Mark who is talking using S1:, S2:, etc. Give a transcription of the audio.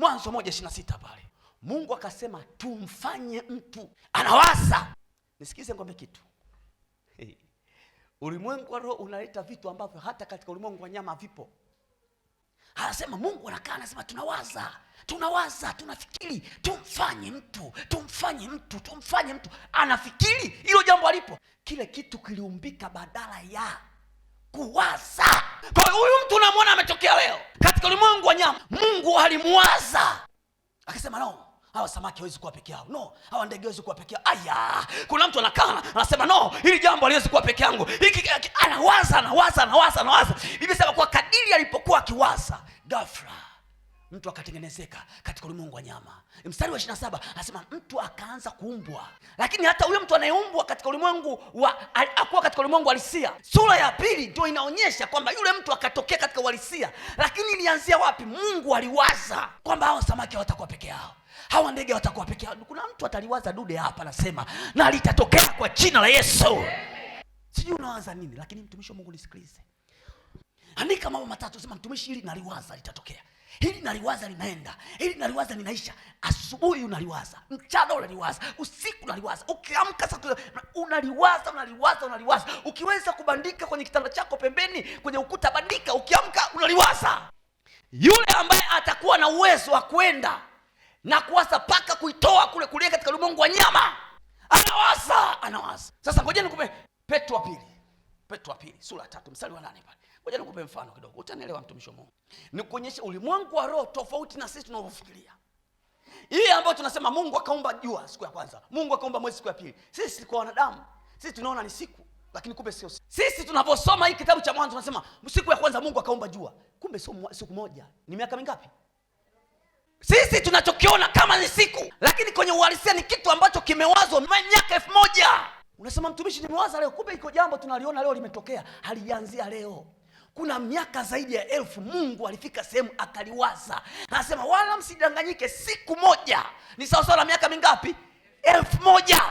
S1: Mwanzo 1:26 pale. Mungu akasema tumfanye mtu. Anawaza. Nisikize ngombe kitu. Ulimwengu wa roho unaleta vitu ambavyo hata katika ulimwengu wa nyama vipo. Anasema Mungu anakaa anasema tunawaza, tunafikiri, tumfanye mtu. Anafikiri hilo jambo alipo. Kile kitu kiliumbika badala ya kuwaza. Kwa hiyo huyu mtu unamwona ametokea leo katika ulimwengu wa nyama. Mungu alimuwaza. Akasema no, hawa samaki hawezi kuwa peke yao. No, hawa ndege hawezi kuwa peke yao. Aya, kuna mtu anakaa anasema no, hili jambo haliwezi kuwa peke yangu. Anawaza. Biblia inasema kwa kadiri alipokuwa akiwaza, ghafla mtu akatengenezeka katika ulimwengu wa nyama. Mstari wa 27 anasema mtu akaanza kuumbwa. Lakini hata huyo mtu anayeumbwa katika ulimwengu akuwa katika ulimwengu halisia. Sura ya 2 ndio inaonyesha kwamba yule mtu akatokea katika uhalisia. Lakini ilianzia wapi? Mungu aliwaza kwamba hao samaki hawatakuwa peke yao, hawa ndege hawatakuwa peke yao. Kuna mtu ataliwaza dude hapa anasema na litatokea kwa jina la Yesu. Sijui unawaza nini, lakini mtumishi wa Mungu nisikilize. Andika mambo matatu, sema mtumishi, hili naliwaza litatokea. Hili naliwaza linaenda. Hili naliwaza linaisha. Asubuhi unaliwaza, mchana unaliwaza, usiku unaliwaza. Ukiamka sasa unaliwaza. Ukiweza kubandika kwenye kitanda chako pembeni, kwenye ukuta bandika, ukiamka unaliwaza. Yule ambaye atakuwa na uwezo wa kwenda na kuwaza paka kuitoa kule katika ulimwengu wa nyama, anawaza. Sasa ngoja nikupe Petro wa pili sura 3 mstari wa 8 pale. Ngoja nikupe mfano kidogo, utanielewa mtumishi wa Mungu. Nikuonyeshe ulimwengu wa roho tofauti na sisi tunavyofikiria. Hii ambayo tunasema Mungu akaumba jua siku ya kwanza, Mungu akaumba mwezi siku ya pili. Sisi kwa wanadamu, sisi tunaona ni siku, lakini kumbe sio. Sisi tunaposoma hii kitabu cha Mwanzo tunasema siku ya kwanza Mungu akaumba jua. Kumbe sio siku moja. Ni miaka mingapi? Sisi tunachokiona kama ni siku, lakini kwenye uhalisia ni kitu ambacho kimewazwa miaka 1000. Unasema mtumishi, nimewaza leo, kumbe iko jambo tunaliona leo limetokea, halianzia leo. Kuna miaka zaidi ya 1000 Mungu alifika sehemu akaliwaza. Anasema wala msidanganyike, siku moja ni sawa sawa na miaka mingapi? 1000.